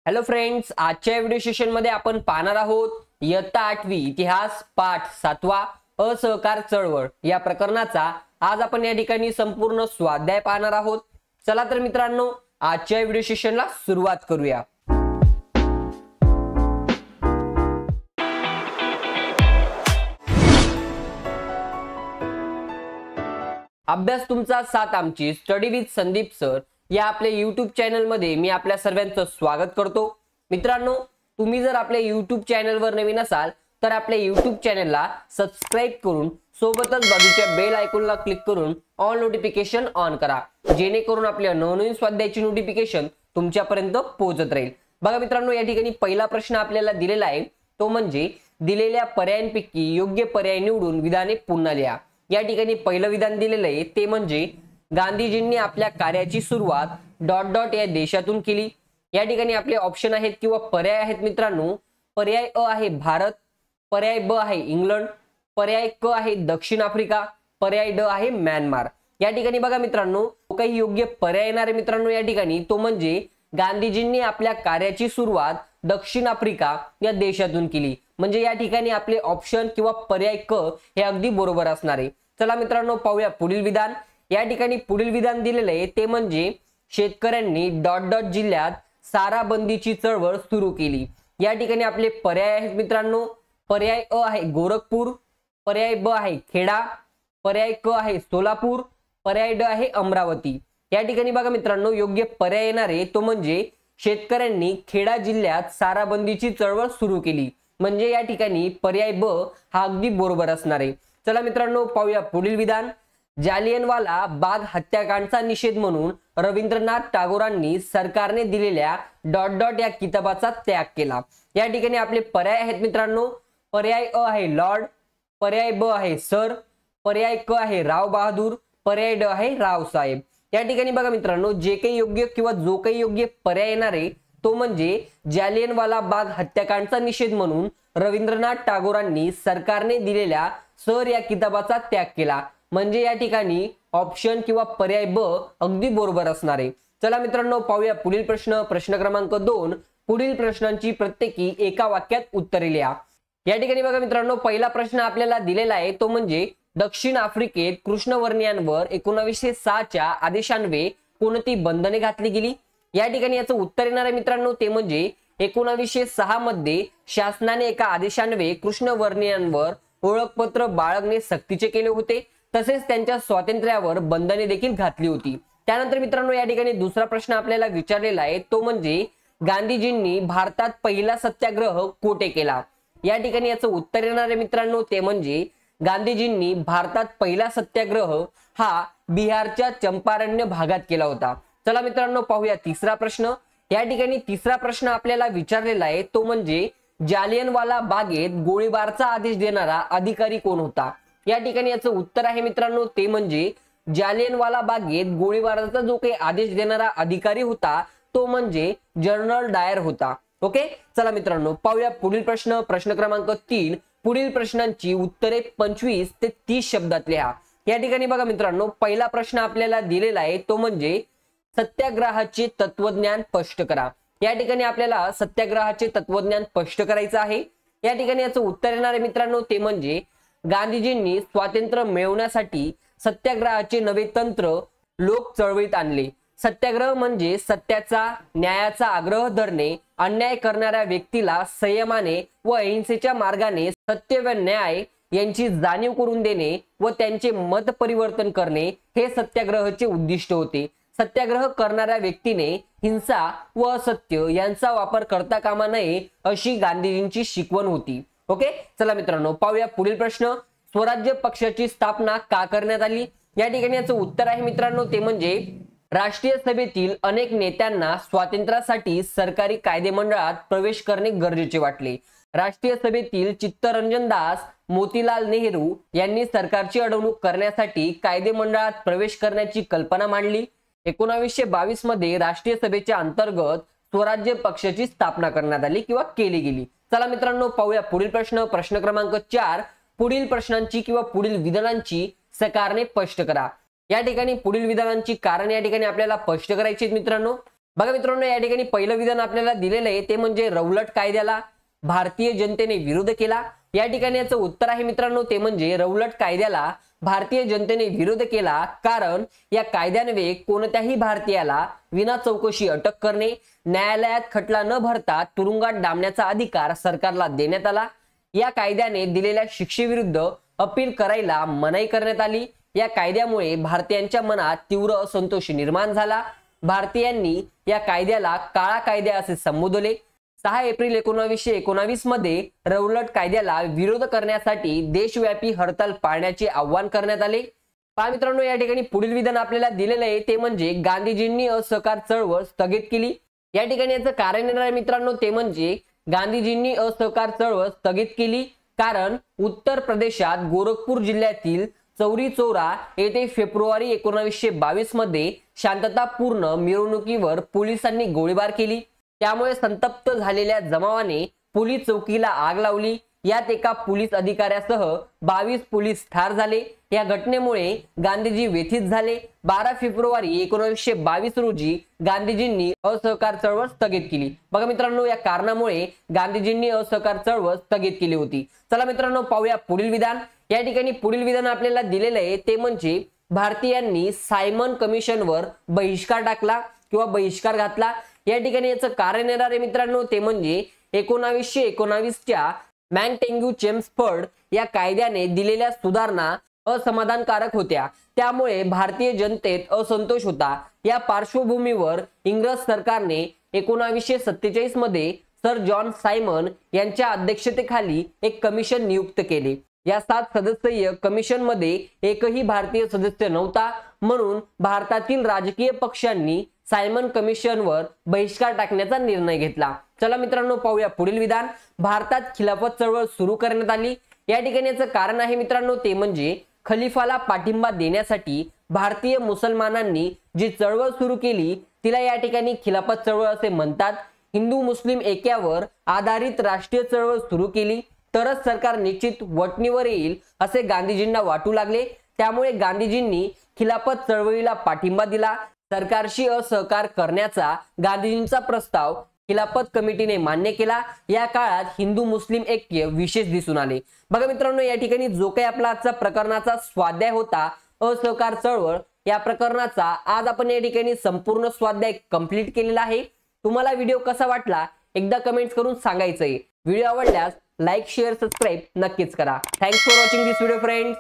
Hello friends, आजच्या video session मध्ये आपण पाहणार आहोत इयत्ता 8वी इतिहास पाठ 7वा असहकार चळवळ या प्रकरणाचा आज आपण या ठिकाणी संपूर्ण स्वाध्याय पाहणार आहोत। चला तर मित्रांनो, आजच्या व्हिडिओ सेशनला सुरुवात करूया। अभ्यास तुमचा साथ आमची स्टडी विथ संदीप सर या आपल्या YouTube चॅनल मध्ये मी आपल्या सर्वांचं स्वागत करतो। मित्रांनो, तुम्ही जर आपल्या YouTube चॅनलवर नवीन असाल तर आपल्या YouTube चॅनलला सबस्क्राइब करून सोबतच बाजूच्या बेल आयकॉनला क्लिक करून ऑल नोटिफिकेशन ऑन करा, जेणेकरून आपल्या नवनवीन स्वाध्यायाची नोटिफिकेशन तुमच्यापर्यंत पोहोचत राहील। बघा मित्रांनो, या ठिकाणी पहिला प्रश्न आपल्याला दिलेला आहे, तो म्हणजे दिलेल्या पर्यायांपैकी योग्य पर्याय निवडून विधाने पुन्हा लिहा। या ठिकाणी पहिलं विधान दिलेलं आहे ते म्हणजे गांधीजींनी आपल्या कार्याची सुरुवात डॉट डॉट या देशातून केली। या ठिकाणी आपले ऑप्शन आहेत किंवा पर्याय आहेत मित्रांनो। पर्याय अ आहे भारत, पर्याय ब आहे इंग्लंड, पर्याय क आहे दक्षिण आफ्रिका, पर्याय ड आहे म्यानमार। या ठिकाणी बघा मित्रांनो, काही योग्य पर्याय येणार आहे मित्रांनो या ठिकाणी, तो म्हणजे गांधीजींनी आपल्या कार्याची सुरुवात दक्षिण आफ्रिका या देशातून केली। म्हणजे या ठिकाणी आपले ऑप्शन किंवा पर्याय क हे अगदी बरोबर असणार आहे। चला मित्रांनो, पाहूया पुढील विधान। या ठिकाणी पुढील विधान दिलेले आहे ते म्हणजे शेतकऱ्यांनी डॉट डॉट जिल्ह्यात सारा बंदीची चळवळ सुरू केली। या ठिकाणी आपले पर्याय आहेत मित्रांनो। पर्याय अ आहे गोरखपूर, पर्याय ब आहे खेडा, पर्याय क आहे सोलापूर, पर्याय ड आहे अमरावती। या ठिकाणी बघा मित्रांनो, योग्य पर्याय येणार आहे तो म्हणजे शेतकऱ्यांनी खेडा जिल्ह्यात सारा बंदीची चळवळ सुरू केली। म्हणजे या ठिकाणी पर्याय ब हा अगदी बरोबर असणार आहे। चला मित्रांनो, पाहूया पुढील विधान। जालियनवाला बाग हत्याकांडचा निषेध म्हणून रवींद्रनाथ टागोरांनी सरकारने दिलेल्या डॉट डॉट या किताबाचा त्याग केला। या ठिकाणी आपले पर्याय आहेत मित्रांनो। पर्याय अ आहे लॉर्ड, पर्याय ब आहे सर, पर्याय क आहे राव बहादूर, पर्याय ड आहे रावसाहेब। या ठिकाणी बघा मित्रांनो, जे काही योग्य किंवा जो काही योग्य पर्याय येणार आहे तो म्हणजे जालियनवाला बाग हत्याकांडचा निषेध म्हणून रवींद्रनाथ टागोरांनी सरकारने दिलेल्या सर या किताबाचा त्याग केला। म्हणजे या ठिकाणी ऑप्शन किंवा पर्याय ब अगदी बरोबर असणार आहे। चला मित्रांनो, पाहूया पुढील प्रश्न। प्रश्न क्रमांक 2। पुढील प्रश्नांची प्रत्येकी एका वाक्यात उत्तरे लिहा। या ठिकाणी बघा मित्रांनो, पहिला प्रश्न आपल्याला दिलेला आहे तो म्हणजे दक्षिण आफ्रिकेत कृष्णवर्णियांवर 1906च्या आदेशान्वये कोणती बंधने घातली गेली। या ठिकाणी याचं उत्तर येणार आहे मित्रांनो, ते म्हणजे 1906 मध्ये शासनाने एका आदेशान्वये कृष्णवर्णियांवर ओळखपत्र बाळगणे सक्तीचे केले होते, तसेच त्यांच्या स्वातंत्र्यावर बंधने देखील घातली होती। त्यानंतर मित्रांनो, या ठिकाणी दुसरा प्रश्न आपल्याला विचारलेला आहे तो म्हणजे गांधीजींनी भारतात पहिला सत्याग्रह कोठे केला। या ठिकाणी याचं उत्तर येणार आहे मित्रांनो, ते म्हणजे गांधीजींनी भारतात पहिला सत्याग्रह हा बिहारच्या चंपारण्य भागात केला होता। चला मित्रांनो, पाहूया तिसरा प्रश्न। या ठिकाणी तिसरा प्रश्न आपल्याला विचारलेला आहे तो म्हणजे जालियनवाला बागेत गोळीबारचा आदेश देणारा अधिकारी कोण होता। या ठिकाणी याचं उत्तर आहे मित्रांनो, ते म्हणजे जालियनवाला बागेत गोळीबाराचा जो काही आदेश देणारा अधिकारी होता तो म्हणजे जनरल डायर होता। ओके, चला मित्रांनो, पाहूया पुढील प्रश्न। प्रश्न क्रमांक 3। पुढील प्रश्नांची उत्तरे 25 ते 30 शब्दात लिहा। या ठिकाणी बघा मित्रांनो, पहिला प्रश्न आपल्याला दिलेला आहे तो म्हणजे सत्याग्रहाचे तत्वज्ञान स्पष्ट करा। या ठिकाणी आपल्याला सत्याग्रहाचे तत्वज्ञान स्पष्ट करायचं आहे। या ठिकाणी याचं उत्तर येणार आहे मित्रांनो, ते म्हणजे गांधीजींनी स्वातंत्र्य मिळवण्यासाठी सत्याग्रहाचे नवे तंत्र लोक चळवळीत आणले। सत्याग्रह म्हणजे सत्याचा, न्यायाचा आग्रह धरणे, अन्याय करणाऱ्या व्यक्तीला संयमाने व अहिंसेच्या मार्गाने सत्य व न्याय यांची जाणीव करून देणे व त्यांचे मत परिवर्तन करणे हे सत्याग्रहाचे उद्दिष्ट होते। सत्याग्रह करणाऱ्या व्यक्तीने हिंसा व असत्य यांचा वापर करता कामा नये अशी गांधीजींची शिकवण होती। ओके, चला मित्रांनो, पाहूया पुढील प्रश्न। स्वराज्य पक्षाची स्थापना का करण्यात आली। या ठिकाणी याचं उत्तर आहे मित्रांनो, ते म्हणजे राष्ट्रीय सभेतील अनेक नेत्यांना स्वातंत्र्यासाठी सरकारी कायदेमंडळात प्रवेश करणे गरजेचे वाटले। राष्ट्रीय सभेतील चित्तरंजन दास, मोतीलाल नेहरू यांनी सरकारची अडवणूक करण्यासाठी कायदेमंडळात प्रवेश करण्याची कल्पना मांडली। 1922 मध्ये राष्ट्रीय सभेच्या अंतर्गत स्वराज्य पक्षाची स्थापना करण्यात आली किंवा केली गेली। चला मित्रांनो, पाहूया पुढील प्रश्न। प्रश्न क्रमांक 4। पुढील प्रश्नांची किंवा पुढील विधानांची सकारणे स्पष्ट करा। या ठिकाणी पुढील विधानांची कारण या ठिकाणी आपल्याला स्पष्ट करायची आहेत मित्रांनो। बघा मित्रांनो, या ठिकाणी पहिलं विधान आपल्याला दिलेलं आहे ते म्हणजे रौलट कायद्याला भारतीय जनतेने विरोध केला। या ठिकाणी याचं उत्तर आहे मित्रांनो ते म्हणजे रौलट कायद्याला भारतीय जनतेने विरोध केला, कारण या कायद्यान्वये कोणत्याही भारतीयाला विना चौकशी अटक करणे, न्यायालयात खटला न भरता तुरुंगात डांबण्याचा अधिकार सरकारला देण्यात आला। या कायद्याने दिलेल्या शिक्षेविरुद्ध अपील करायला मनाई करण्यात आली। या कायद्यामुळे भारतीयांच्या मनात तीव्र असंतोष निर्माण झाला। भारतीयांनी या कायद्याला काळा कायदा असे संबोधले। 6 एप्रिल 1919 मध्ये रौलट कायद्याला विरोध करण्यासाठी देशव्यापी हरताल पाळण्याचे आवाहन करण्यात आले। पहा मित्रांनो, या ठिकाणी पुढील विधान आपल्याला दिलेलं आहे ते म्हणजे गांधीजींनी असहकार चळवळ स्थगित केली। या ठिकाणी याचं कारण येणार आहे मित्रांनो ते म्हणजे गांधीजींनी असहकार चळवळ स्थगित केली, कारण उत्तर प्रदेशात गोरखपूर जिल्ह्यातील चौरी चौरा येथे फेब्रुवारी 1922 मध्ये शांततापूर्ण मिरवणुकीवर पोलिसांनी गोळीबार केली। त्यामुळे संतप्त झालेल्या जमावाने पोलीस चौकीला आग लावली। यात एका पोलीस अधिकाऱ्यासह 22 पोलीस ठार झाले। या घटनेमुळे गांधीजी व्यथित झाले। 12 फेब्रुवारी 1922 रोजी गांधीजींनी असहकार चळवळ स्थगित केली। बघा मित्रांनो, या कारणामुळे गांधीजींनी असहकार चळवळ स्थगित केली होती। चला मित्रांनो, पाहूया पुढील विधान। या ठिकाणी पुढील विधान आपल्याला दिलेलं आहे ते म्हणजे भारतीयांनी सायमन कमिशनवर बहिष्कार टाकला किंवा बहिष्कार घातला। या ठिकाणी याचं कारण येणार आहे मित्रांनो ते म्हणजे 1919 च्या मॅंगटेंग्यू चेम्सफोर्ड या कायद्याने दिलेल्या सुधारणा असमाधानकारक होत्या, त्यामुळे भारतीय जनतेत असंतोष होता। या पार्श्वभूमीवर इंग्रज सरकारने 1947 मध्ये सर जॉन सायमन यांच्या अध्यक्षतेखाली एक कमिशन नियुक्त केले। या 7 सदस्यीय कमिशन मध्ये एकही भारतीय सदस्य नव्हता, म्हणून भारतातील राजकीय पक्षांनी सायमन कमिशनवर बहिष्कार टाकण्याचा निर्णय घेतला। चला मित्रांनो, पाहूया पुढील विधान। भारतात खिलाफत चळवळ सुरू करण्यात आली। या ठिकाणी याचं कारण आहे मित्रांनो ते म्हणजे खलिफाला पाठिंबा देण्यासाठी भारतीय मुसलमानांनी जी चळवळ सुरू केली तिला या ठिकाणी खिलाफत चळवळ असे म्हणतात। हिंदू मुस्लिम ऐक्यावर आधारित राष्ट्रीय चळवळ सुरू केली तरच सरकार निश्चित वटणीवर येईल असे गांधीजींना वाटू लागले। त्यामुळे गांधीजींनी खिलाफत चळवळीला पाठिंबा दिला। सरकारशी असहकार करण्याचा गांधीजींचा प्रस्ताव खिलाफत कमिटीने मान्य केला। या काळात हिंदू मुस्लिम ऐक्य विशेष दिसून आले। बघा मित्रांनो, या ठिकाणी जो काही आपला आजचा प्रकरणाचा स्वाध्याय होता असहकार चळवळ, या प्रकरणाचा आज आपण या ठिकाणी संपूर्ण स्वाध्याय कंप्लीट केलेला आहे। तुम्हाला व्हिडिओ कसा वाटला एकदा कमेंट्स करून सांगायचंय। व्हिडिओ आवडल्यास लाईक शेअर सबस्क्राईब नक्कीच करा। Thanks for watching this video friends.